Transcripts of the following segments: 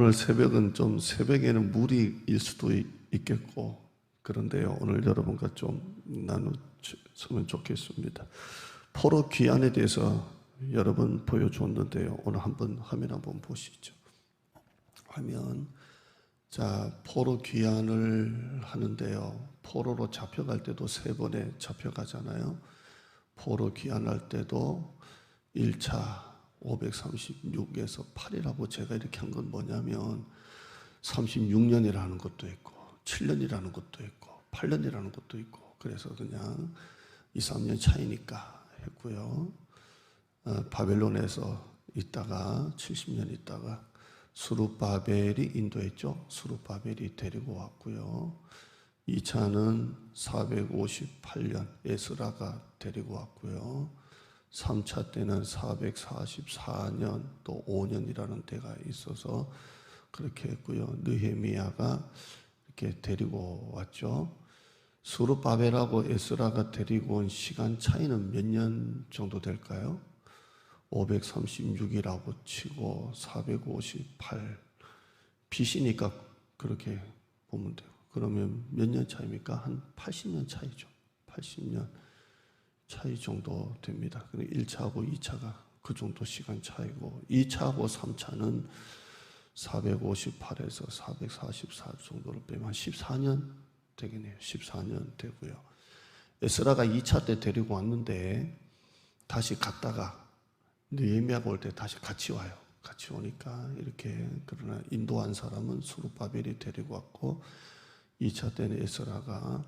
오늘 새벽은 좀 새벽에는 무리일 수도 있겠고 그런데요. 오늘 여러분과 좀 나누면 좋겠습니다. 포로 귀환에 대해서 여러 번 보여줬는데요. 오늘 한번 화면 한번 보시죠. 화면. 자, 포로 귀환을 하는데요. 포로로 잡혀갈 때도 3번에 잡혀가잖아요. 포로 귀환할 때도 1차 536에서 8이라고 제가 이렇게 한 건 뭐냐면 36년이라는 것도 있고 7년이라는 것도 있고 8년이라는 것도 있고 그래서 그냥 2, 3년 차이니까 했고요. 바벨론에서 있다가 70년 있다가 수룹바벨이 인도했죠. 수룹바벨이 데리고 왔고요. 2차는 458년 에스라가 데리고 왔고요. 3차 때는 444년 또 5년이라는 때가 있어서 그렇게 했고요. 느헤미야가 이렇게 데리고 왔죠. 수룹바벨하고 에스라가 데리고 온 시간 차이는 몇 년 정도 될까요? 536이라고 치고 458 BC니까 그렇게 보면 돼요. 그러면 몇 년 차입니까? 한 80년 차이죠. 80년 차이 정도 됩니다. 1차하고 2차가 그 정도 시간 차이고 2차하고 3차는 458에서 444 정도를 빼면 한 14년 되겠네요. 14년 되고요. 에스라가 2차 때 데리고 왔는데 다시 갔다가 느헤미야가 올 때 다시 같이 와요. 같이 오니까 이렇게 그러나 인도한 사람은 수룹바벨이 데리고 왔고 2차 때는 에스라가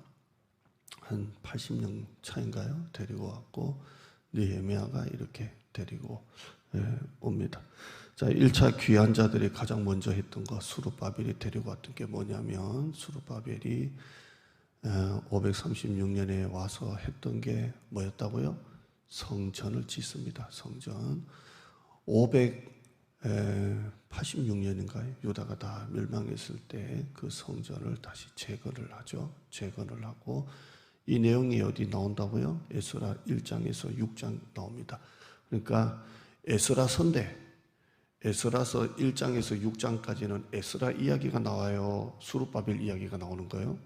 한 80년 차인가요? 데리고 왔고 느헤미야가 이렇게 데리고 옵니다. 자, 1차 귀환자들이 가장 먼저 했던 거 수룹바벨이 데리고 왔던 게 뭐냐면 수룹바벨이 536년에 와서 했던 게 뭐였다고요? 성전을 짓습니다. 성전 586년인가요? 유다가 다 멸망했을 때 그 성전을 다시 재건을 하죠. 재건을 하고 이 내용이 어디 나온다고요? 에스라 1장에서 6장 나옵니다. 그러니까 에스라서인데 에스라서 1장에서 6장까지는 에스라 이야기가 나와요. 수룹바벨 이야기가 나오는 거예요.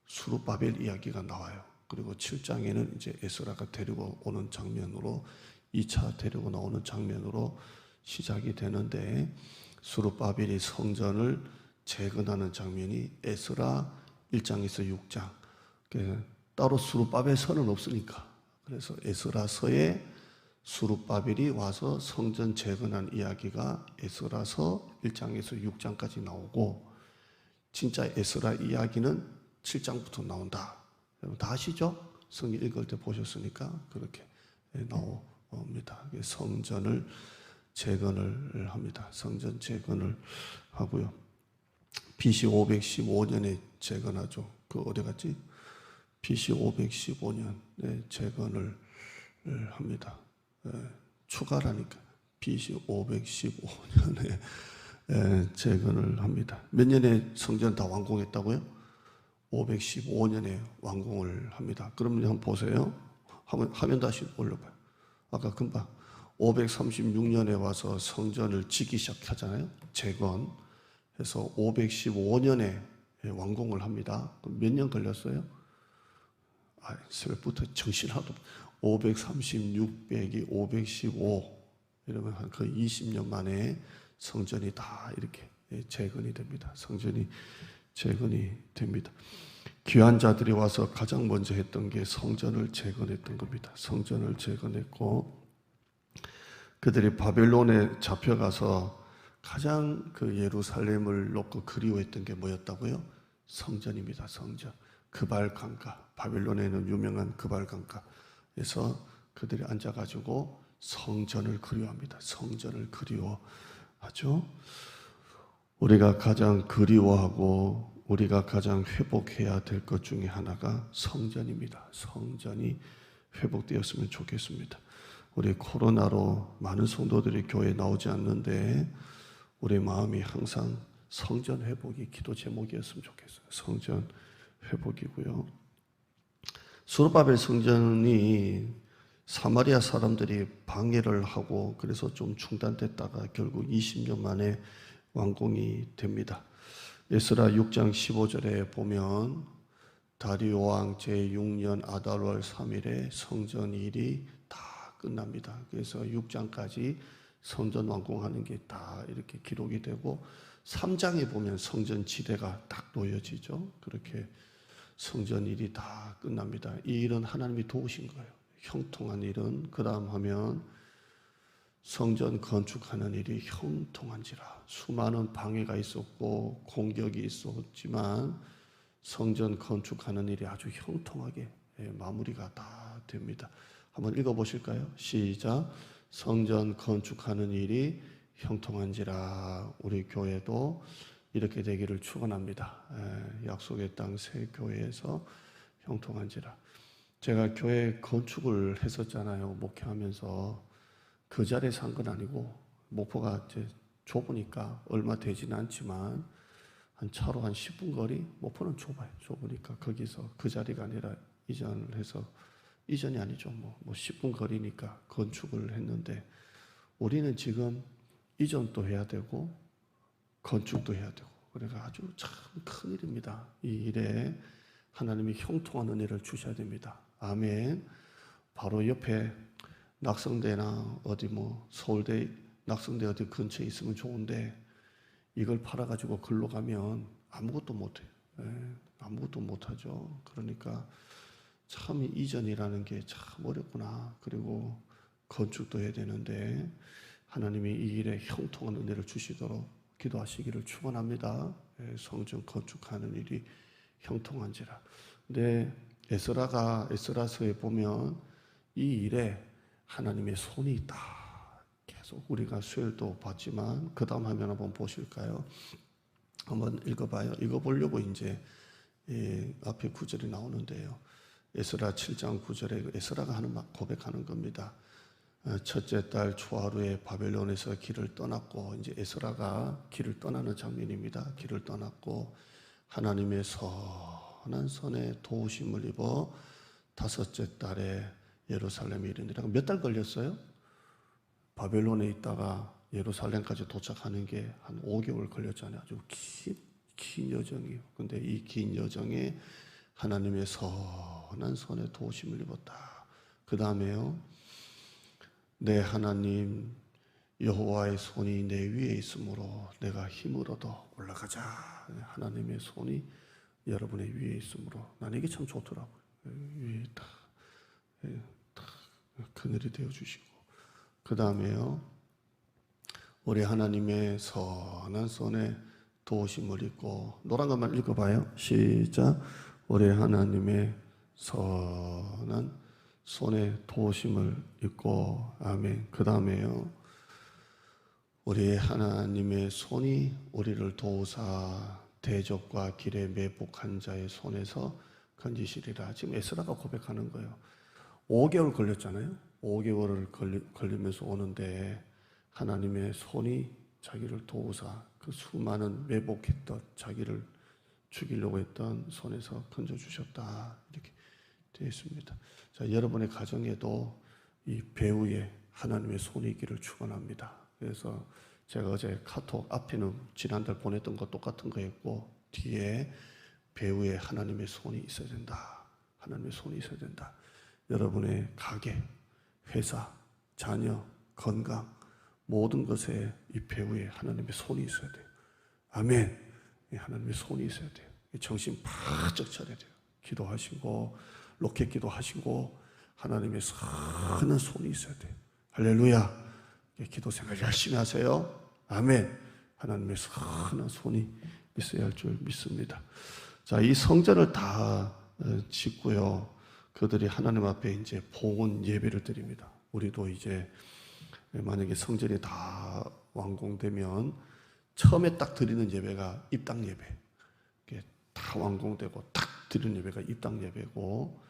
수룹바벨 이야기가 나와요. 그리고 7장에는 이제 에스라가 데리고 오는 장면으로 2차 데리고 나오는 장면으로 시작이 되는데 수룹바벨이 성전을 재건하는 장면이 에스라 1장에서 6장. 따로 수룹바벨 서는 없으니까. 그래서 에스라서에 수룹바벨이 와서 성전 재건한 이야기가 에스라서 1장에서 6장까지 나오고 진짜 에스라 이야기는 7장부터 나온다. 여러분 다 아시죠? 성경 읽을 때 보셨으니까 그렇게 나옵니다. 성전을 재건을 합니다. 성전 재건을 하고요. BC 515년에 재건하죠. 그 어디 갔지? BC 515년에 재건을 합니다. 추가라니까 BC 515년에 재건을 합니다. 몇 년에 성전 다 완공했다고요? 515년에 완공을 합니다. 그러면 한번 보세요. 화면 다시 올려봐요. 아까 금방 536년에 와서 성전을 짓기 시작하잖아요. 재건해서 515년에 완공을 합니다. 몇 년 걸렸어요? 새벽부터 정신하도 536 빼기 515 이러면 한 거의 20년 만에 성전이 다 이렇게 재건이 됩니다. 성전이 재건이 됩니다. 귀환자들이 와서 가장 먼저 했던 게 성전을 재건했던 겁니다. 성전을 재건했고 그들이 바벨론에 잡혀가서 가장 그 예루살렘을 놓고 그리워했던 게 뭐였다고요? 성전입니다. 성전. 그발강가, 바벨론에는 유명한 그발강가에서 그들이 앉아가지고 성전을 그리워합니다. 성전을 그리워하죠. 우리가 가장 그리워하고 우리가 가장 회복해야 될 것 중에 하나가 성전입니다. 성전이 회복되었으면 좋겠습니다. 우리 코로나로 많은 성도들이 교회에 나오지 않는데 우리 마음이 항상 성전 회복이 기도 제목이었으면 좋겠어요. 성전 회복이고요. 수룹바벨 성전이 사마리아 사람들이 방해를 하고 그래서 좀 중단됐다가 결국 20년 만에 완공이 됩니다. 에스라 6장 15절에 보면 다리오 왕 제6년 아달월 3일에 성전 일이 다 끝납니다. 그래서 6장까지 성전 완공하는 게 다 이렇게 기록이 되고 3장에 보면 성전 지대가 딱 놓여지죠. 그렇게 성전 일이 다 끝납니다. 이 일은 하나님이 도우신 거예요. 형통한 일은 그 다음 하면 성전 건축하는 일이 형통한지라. 수많은 방해가 있었고 공격이 있었지만 성전 건축하는 일이 아주 형통하게 마무리가 다 됩니다. 한번 읽어보실까요? 시작. 성전 건축하는 일이 형통한지라. 우리 교회도 이렇게 되기를 축원합니다. 약속의 땅 새 교회에서 형통한지라. 제가 교회 건축을 했었잖아요. 목회하면서. 그 자리에 산 건 아니고 목포가 이제 좁으니까 얼마 되지는 않지만 한 차로 한 10분 거리. 목포는 좁아요. 좁으니까 거기서 그 자리가 아니라 이전을 해서 이전이 아니죠. 뭐 10분 거리니까 건축을 했는데 우리는 지금 이전도 해야 되고 건축도 해야 되고 그래가 아주 참 큰일입니다. 이 일에 하나님이 형통한 은혜를 주셔야 됩니다. 아멘. 바로 옆에 낙성대나 어디 서울대 낙성대 어디 근처에 있으면 좋은데 이걸 팔아가지고 글로 가면 아무것도 못해요. 아무것도 못하죠. 그러니까 참 이전이라는 게 참 어렵구나. 그리고 건축도 해야 되는데 하나님이 이 일에 형통한 은혜를 주시도록 기도하시기를 축원합니다. 성전 건축하는 일이 형통한지라. 근데 에스라서에 보면 이 일에 하나님의 손이 있다. 계속 우리가 수요일도 봤지만 그 다음 화면 한번 보실까요? 한번 읽어봐요. 읽어보려고 이제 앞에 구절이 나오는데요. 에스라 7장 9절에 에스라가 하는 고백하는 겁니다. 첫째 달 초하루에 바벨론에서 길을 떠났고 이제 에스라가 길을 떠나는 장면입니다. 길을 떠났고 하나님의 선한 손에 도우심을 입어 다섯째 달에 예루살렘에 이르니라. 몇 달 걸렸어요? 바벨론에 있다가 예루살렘까지 도착하는 게 한 5개월 걸렸잖아요. 아주 긴 여정이에요. 근데 이 긴 여정에 하나님의 선한 손에 도우심을 입었다. 그 다음에요. 내 하나님 여호와의 손이 내 위에 있으므로 내가 힘을 얻어 올라가자. 하나님의 손이 여러분의 위에 있으므로 나는 이게 참 좋더라고요. 위에 다 그늘이 되어주시고 그 다음에요. 우리 하나님의 선한 손에 도우심을 입고 노란 것만 읽어봐요. 시작. 우리 하나님의 선한 손에 도우심을 입고 아멘. 그 다음에요. 우리 하나님의 손이 우리를 도우사 대적과 길에 매복한 자의 손에서 건지시리라. 지금 에스라가 고백하는 거예요. 5개월 걸렸잖아요. 5개월을 걸리면서 오는데 하나님의 손이 자기를 도우사 그 수많은 매복했던 자기를 죽이려고 했던 손에서 건져주셨다. 이렇게 되어 있습니다. 자, 여러분의 가정에도 이 배후에 하나님의 손이 있기를 축원합니다. 그래서 제가 어제 카톡 앞에는 지난달 보냈던 거 똑같은 거였고 뒤에 배후에 하나님의 손이 있어야 된다. 하나님의 손이 있어야 된다. 여러분의 가게, 회사, 자녀, 건강 모든 것에 이 배후에 하나님의 손이 있어야 돼요. 아멘. 하나님의 손이 있어야 돼요. 정신 바짝 차려야 돼요. 기도하시고 로켓 기도하시고 하나님의 선한 손이 있어야 돼요. 할렐루야. 기도 생활 열심히 하세요. 아멘. 하나님의 선한 손이 있어야 할 줄 믿습니다. 자, 이 성전을 다 짓고요. 그들이 하나님 앞에 이제 봉헌 예배를 드립니다. 우리도 이제 만약에 성전이 다 완공되면 처음에 딱 드리는 예배가 입당 예배. 다 완공되고 딱 드리는 예배가 입당 예배고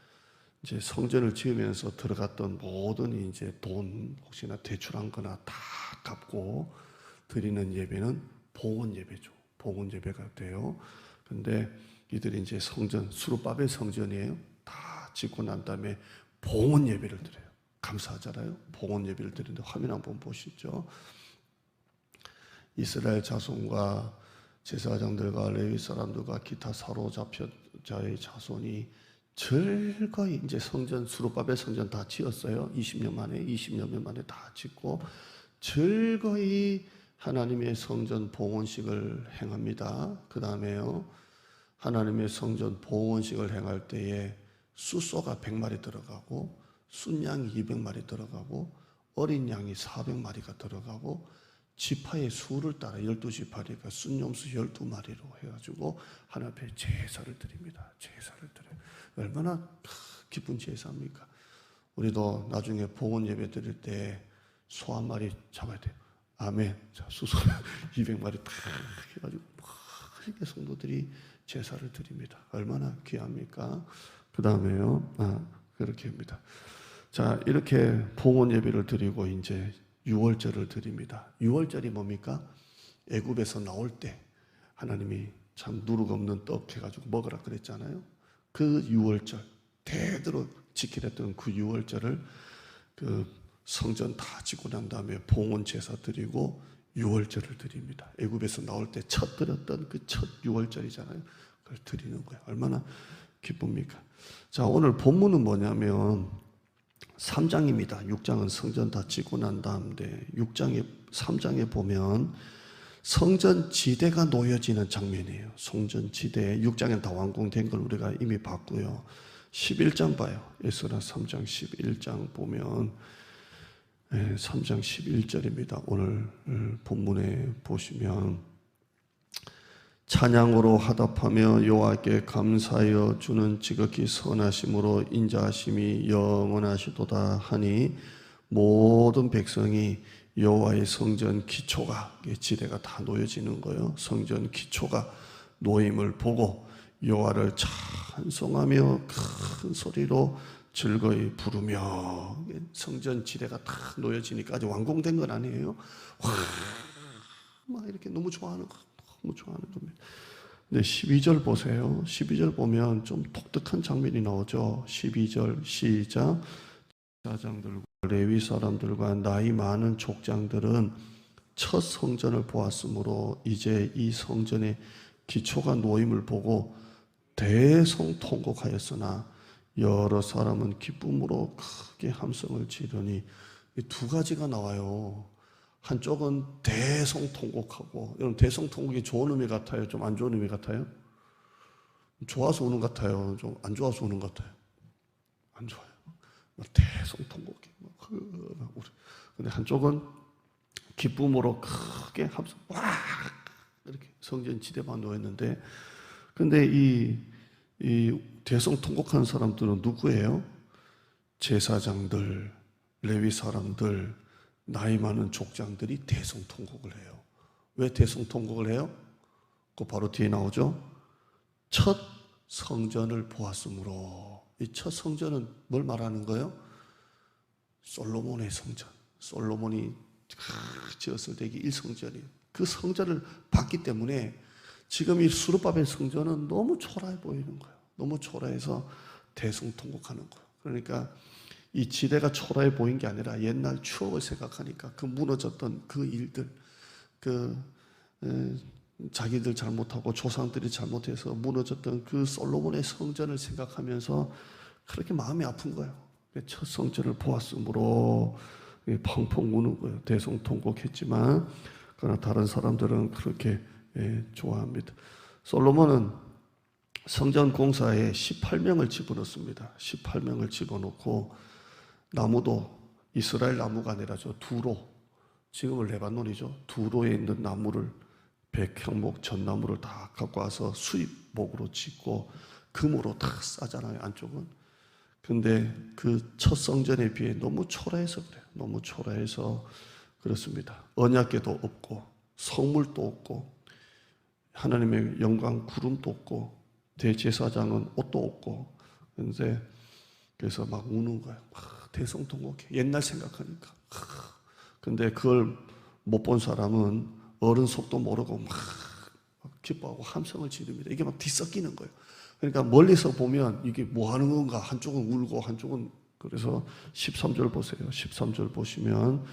이제 성전을 지으면서 들어갔던 모든 이제 돈 혹시나 대출한 거나 다 갚고 드리는 예배는 봉헌 예배죠. 봉헌 예배가 돼요. 근데 이들이 이제 성전, 수르바벨 성전이에요. 다 짓고 난 다음에 봉헌 예배를 드려요. 감사하잖아요. 봉헌 예배를 드리는데 화면 한번 보시죠. 이스라엘 자손과 제사장들과 레위 사람들과 기타 사로잡혀 자의 자손이 즐거이 이제 성전, 스룹바벨 성전 다 지었어요. 20여 년 만에 다 짓고 즐거이 하나님의 성전 봉헌식을 행합니다. 그 다음에요, 하나님의 성전 봉헌식을 행할 때에 숫소가 100마리 들어가고 순양이 200마리 들어가고 어린 양이 400마리가 들어가고 지파의 수를 따라 12지파니까 순염소 12마리로 해가지고 하나님 앞에 제사를 드립니다. 제사를 드려요. 얼마나 기쁜 제사입니까? 우리도 나중에 봉헌 예배 드릴 때 소 한 마리 잡아야 돼요. 아멘. 자, 수소 200마리 탁 해가지고 크게 성도들이 제사를 드립니다. 얼마나 귀합니까? 그 다음에요, 그렇게 합니다. 자, 이렇게 봉헌 예배를 드리고 이제 유월절을 드립니다. 유월절이 뭡니까? 애굽에서 나올 때 하나님이 참 누룩 없는 떡 해가지고 먹으라 그랬잖아요. 그 유월절, 대대로 지키랬던 그 유월절을 그 성전 다 짓고 난 다음에 봉헌 제사 드리고 유월절을 드립니다. 애굽에서 나올 때 첫 드렸던 그 첫 유월절이잖아요. 그걸 드리는 거예요. 얼마나 기쁩니까? 자, 오늘 본문은 뭐냐면 3장입니다. 6장은 성전 다 짓고 난 다음에 3장에 보면 성전 지대가 놓여지는 장면이에요. 성전 지대. 6장엔 다 완공된 걸 우리가 이미 봤고요. 11장 봐요. 에스라 3장 11장 보면 3장 11절입니다. 오늘 본문에 보시면 찬양으로 화답하며 여호와께 감사하여 주는 지극히 선하심으로 인자하심이 영원하시도다 하니 모든 백성이 여호와의 성전 기초가, 지대가 다 놓여지는 거예요. 성전 기초가 놓임을 보고 여호와를 찬송하며 큰 소리로 즐거이 부르며, 성전 지대가 다 놓여지니까 아직 완공된 건 아니에요. 막 이렇게 너무 좋아하는 거, 너무 좋아하는 겁니다. 근데 12절 보세요. 12절 보면 좀 독특한 장면이 나오죠. 12절 시작. 제사장들과 레위 사람들과 나이 많은 족장들은 첫 성전을 보았으므로 이제 이 성전의 기초가 놓임을 보고 대성통곡하였으나 여러 사람은 기쁨으로 크게 함성을 지르니, 두 가지가 나와요. 한쪽은 대성통곡하고, 여러분 대성통곡이 좋은 의미 같아요? 좀 안 좋은 의미 같아요? 좋아서 우는 것 같아요? 좀 안 좋아서 우는 것 같아요? 안 좋아요. 대성통곡이. 근데 한쪽은 기쁨으로 크게 함성, 와! 이렇게 성전 지대만 놓였는데, 근데 이 대성통곡하는 사람들은 누구예요? 제사장들, 레위 사람들, 나이 많은 족장들이 대성통곡을 해요. 왜 대성통곡을 해요? 그 바로 뒤에 나오죠. 첫 성전을 보았으므로. 이 첫 성전은 뭘 말하는 거예요? 솔로몬의 성전. 솔로몬이 지었을 때 이게 1성전이에요. 그 성전을 봤기 때문에 지금 이 스룹바벨 성전은 너무 초라해 보이는 거예요. 너무 초라해서 대성통곡하는 거예요. 그러니까 이 지대가 초라해 보인 게 아니라 옛날 추억을 생각하니까 그 무너졌던 그 일들, 자기들 잘못하고 조상들이 잘못해서 무너졌던 그 솔로몬의 성전을 생각하면서 그렇게 마음이 아픈 거예요. 첫 성전을 보았으므로 펑펑 우는 거예요. 대성통곡했지만, 그러나 다른 사람들은 그렇게 좋아합니다. 솔로몬은 성전 공사에 18명을 집어넣습니다. 18명을 집어넣고 나무도 이스라엘 나무가 아니라 저 두로, 지금은 레바논이죠. 두로에 있는 나무를, 백향목 전나무를 다 갖고 와서 수입목으로 짓고 금으로 다 싸잖아요, 안쪽은. 근데 그 첫 성전에 비해 너무 초라해서 그래요. 너무 초라해서 그렇습니다. 언약궤도 없고 성물도 없고 하나님의 영광 구름도 없고 대제사장은 옷도 없고, 그래서 막 우는 거예요. 대성통곡해. 옛날 생각하니까. 근데 그걸 못 본 사람은 어른 속도 모르고 막 기뻐하고 함성을 지릅니다. 이게 막 뒤섞이는 거예요. 그러니까 멀리서 보면 이게 뭐 하는 건가? 한쪽은 울고 한쪽은. 그래서 13절 보세요. 13절 보시면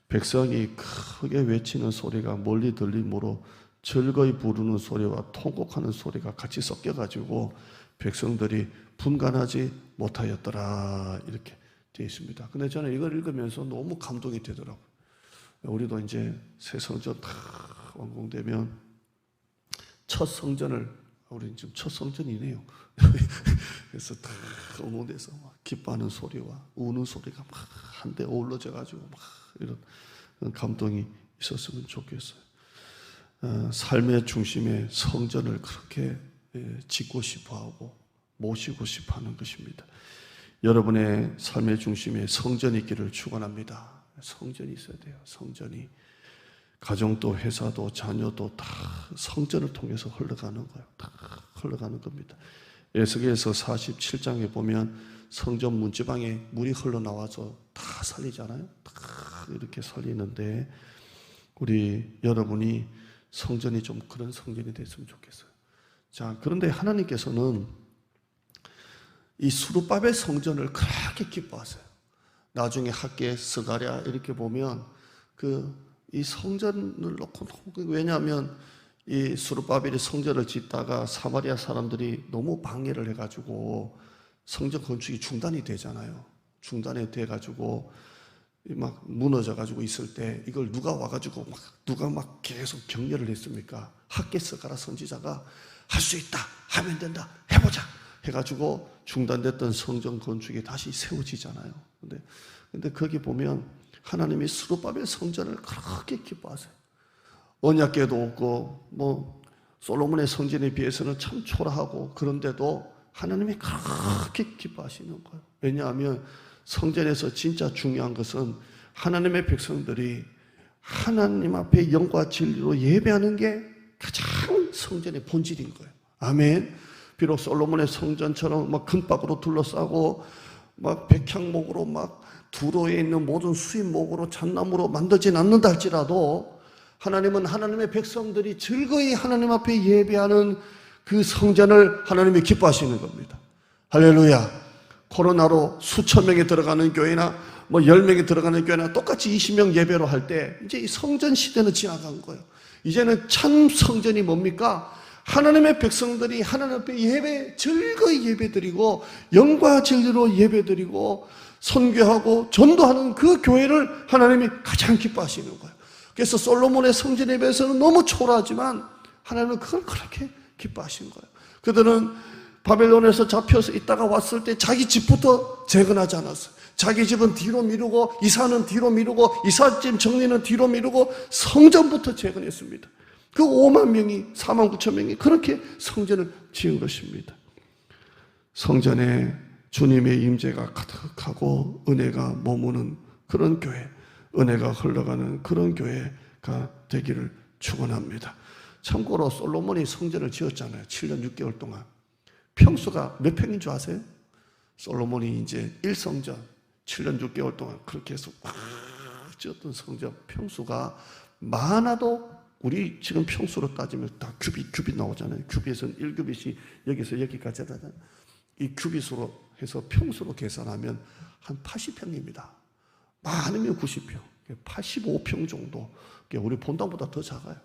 백성이 크게 외치는 소리가 멀리 들리므로 즐거이 부르는 소리와 통곡하는 소리가 같이 섞여가지고 백성들이 분간하지 못하였더라. 이렇게 되어 있습니다. 근데 저는 이걸 읽으면서 너무 감동이 되더라고요. 우리도 이제 새 성전 다 완공되면 첫 성전을, 우리는 지금 첫 성전이네요. 그래서 다 완공돼서 기뻐하는 소리와 우는 소리가 막 한데 어우러져가지고 막 이런 감동이 있었으면 좋겠어요. 삶의 중심에 성전을 그렇게 짓고 싶어하고 모시고 싶어하는 것입니다. 여러분의 삶의 중심에 성전이 있기를 축원합니다. 성전이 있어야 돼요. 성전이 가정도 회사도 자녀도 다 성전을 통해서 흘러가는 거예요. 다 흘러가는 겁니다. 에스겔서 47장에 보면 성전 문지방에 물이 흘러나와서 다 살리잖아요. 다 이렇게 살리는데 우리 여러분이 성전이 좀 그런 성전이 됐으면 좋겠어요. 자, 그런데 하나님께서는 이 수르바벨 성전을 그렇게 기뻐하세요. 나중에 학계 스가랴 이렇게 보면 이 성전을 놓고, 왜냐하면 이 수르바벨이 성전을 짓다가 사마리아 사람들이 너무 방해를 해가지고 성전 건축이 중단이 되잖아요. 중단이 돼가지고 막 무너져가지고 있을 때 이걸 누가 와가지고 누가 계속 격려를 했습니까? 학계 스가랴 선지자가 할 수 있다, 하면 된다, 해보자 해가지고 중단됐던 성전 건축이 다시 세워지잖아요. 근데 거기 보면 하나님이 수르바벨 성전을 그렇게 기뻐하세요. 언약궤도 없고 솔로몬의 성전에 비해서는 참 초라하고 그런데도 하나님이 그렇게 기뻐하시는 거예요. 왜냐하면 성전에서 진짜 중요한 것은 하나님의 백성들이 하나님 앞에 영과 진리로 예배하는 게 가장 성전의 본질인 거예요. 아멘. 비록 솔로몬의 성전처럼 금박으로 둘러싸고 백향목으로 두로에 있는 모든 수입목으로 잣나무로 만들진 않는다 할지라도 하나님은 하나님의 백성들이 즐거이 하나님 앞에 예배하는 그 성전을 하나님이 기뻐하시는 겁니다. 할렐루야. 코로나로 수천 명이 들어가는 교회나 10명이 들어가는 교회나 똑같이 20명 예배로 할 때 이제 이 성전 시대는 지나간 거예요. 이제는 참 성전이 뭡니까? 하나님의 백성들이 하나님 앞에 즐거이 예배드리고 영과 진리로 예배드리고 선교하고 전도하는 그 교회를 하나님이 가장 기뻐하시는 거예요. 그래서 솔로몬의 성전 예배에서는 너무 초라하지만 하나님은 그걸 그렇게 기뻐하신 거예요. 그들은 바벨론에서 잡혀서 있다가 왔을 때 자기 집부터 재건하지 않았어요. 자기 집은 뒤로 미루고 이사는 뒤로 미루고 이삿짐 정리는 뒤로 미루고 성전부터 재건했습니다. 그 5만 명이 4만 9천 명이 그렇게 성전을 지은 것입니다. 성전에 주님의 임재가 가득하고 은혜가 머무는 그런 교회, 은혜가 흘러가는 그런 교회가 되기를 축원합니다. 참고로 솔로몬이 성전을 지었잖아요. 7년 6개월 동안. 평수가 몇 평인 줄 아세요? 솔로몬이 이제 1성전 7년 6개월 동안 그렇게 해서 꽉 지었던 성전 평수가 많아도 우리 지금 평수로 따지면 다 큐빗 나오잖아요. 큐빗은 1큐빗이 여기서 여기까지 하잖아요. 이 큐빗으로 해서 평수로 계산하면 한 80평입니다. 많으면 90평, 85평 정도. 우리 본당보다 더 작아요.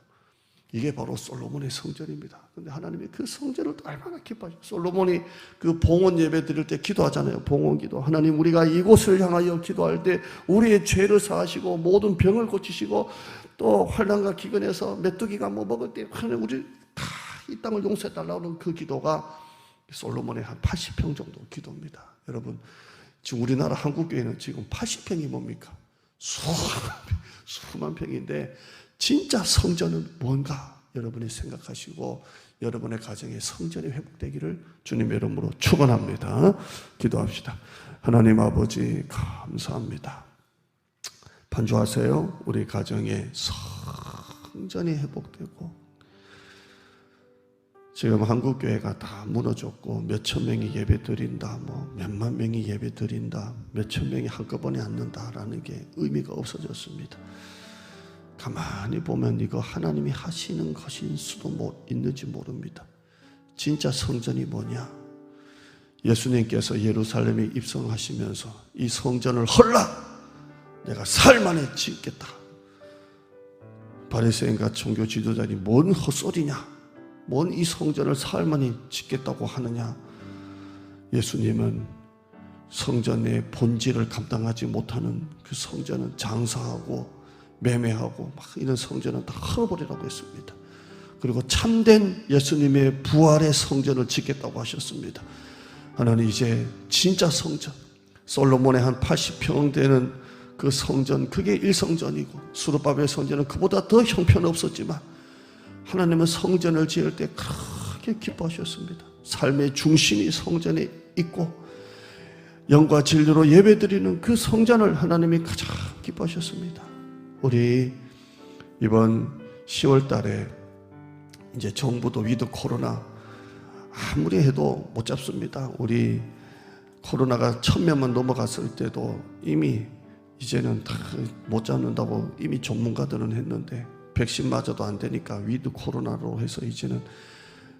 이게 바로 솔로몬의 성전입니다. 근데 하나님이 그 성전을 얼마나 기뻐하셔요. 솔로몬이 그 봉헌 예배 드릴 때 기도하잖아요. 봉헌 기도. 하나님, 우리가 이곳을 향하여 기도할 때 우리의 죄를 사하시고 모든 병을 고치시고 또 환난과 기근에서 메뚜기가 먹을 때 하나님 우리 다 이 땅을 용서해 달라는 그 기도가 솔로몬의 한 80평 정도 기도입니다. 여러분, 지금 우리나라 한국교회는 지금 80평이 뭡니까? 수만 평인데 진짜 성전은 뭔가 여러분이 생각하시고 여러분의 가정에 성전이 회복되기를 주님의 이름으로 축원합니다. 기도합시다. 하나님 아버지 감사합니다. 반주하세요. 우리 가정에 성전이 회복되고 지금 한국교회가 다 무너졌고 몇천 명이 예배 드린다, 몇만 명이 예배 드린다, 몇천 명이 한꺼번에 앉는다라는 게 의미가 없어졌습니다. 가만히 보면 이거 하나님이 하시는 것일 수도 있는지 모릅니다. 진짜 성전이 뭐냐? 예수님께서 예루살렘에 입성하시면서 이 성전을 헐라! 내가 사흘 만에 짓겠다. 바리새인과 종교 지도자니 뭔 헛소리냐, 뭔 이 성전을 사흘만에 짓겠다고 하느냐. 예수님은 성전의 본질을 감당하지 못하는 그 성전은 장사하고 매매하고 막 이런 성전은 다 헐어버리라고 했습니다. 그리고 참된 예수님의 부활의 성전을 짓겠다고 하셨습니다. 하나님, 이제 진짜 성전, 솔로몬의 한 80평 되는 그 성전, 그게 일성전이고 수르바벨 성전은 그보다 더 형편없었지만 하나님은 성전을 지을 때 크게 기뻐하셨습니다. 삶의 중심이 성전에 있고 영과 진리로 예배드리는 그 성전을 하나님이 가장 기뻐하셨습니다. 우리 이번 10월 달에 이제 정부도 위드 코로나 아무리 해도 못 잡습니다. 우리 코로나가 1000명만 넘어갔을 때도 이미 이제는 다 못 잡는다고 이미 전문가들은 했는데 백신 맞아도 안 되니까 위드 코로나로 해서 이제는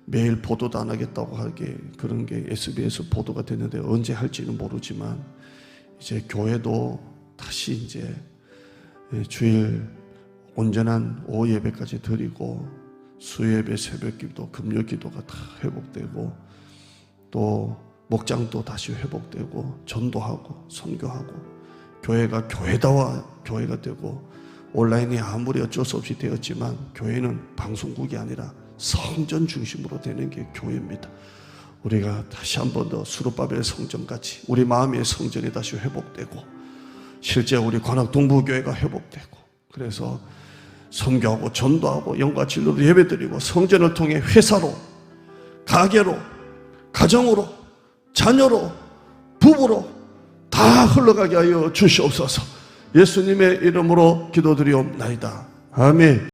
매일 보도도 안 하겠다고 하게 그런 게 SBS 보도가 됐는데 언제 할지는 모르지만 이제 교회도 다시 이제 주일 온전한 오후 예배까지 드리고 수요예배, 새벽기도, 금요기도가 다 회복되고 또 목장도 다시 회복되고 전도하고 선교하고 교회가 교회다와 교회가 되고 온라인이 아무리 어쩔 수 없이 되었지만 교회는 방송국이 아니라 성전 중심으로 되는 게 교회입니다. 우리가 다시 한 번 더 수르바벨 성전같이 우리 마음의 성전이 다시 회복되고 실제 우리 관악 동부교회가 회복되고 그래서 선교하고 전도하고 영과 진리로 예배드리고 성전을 통해 회사로 가게로 가정으로 자녀로 부부로 다 흘러가게 하여 주시옵소서. 예수님의 이름으로 기도드리옵나이다. 아멘.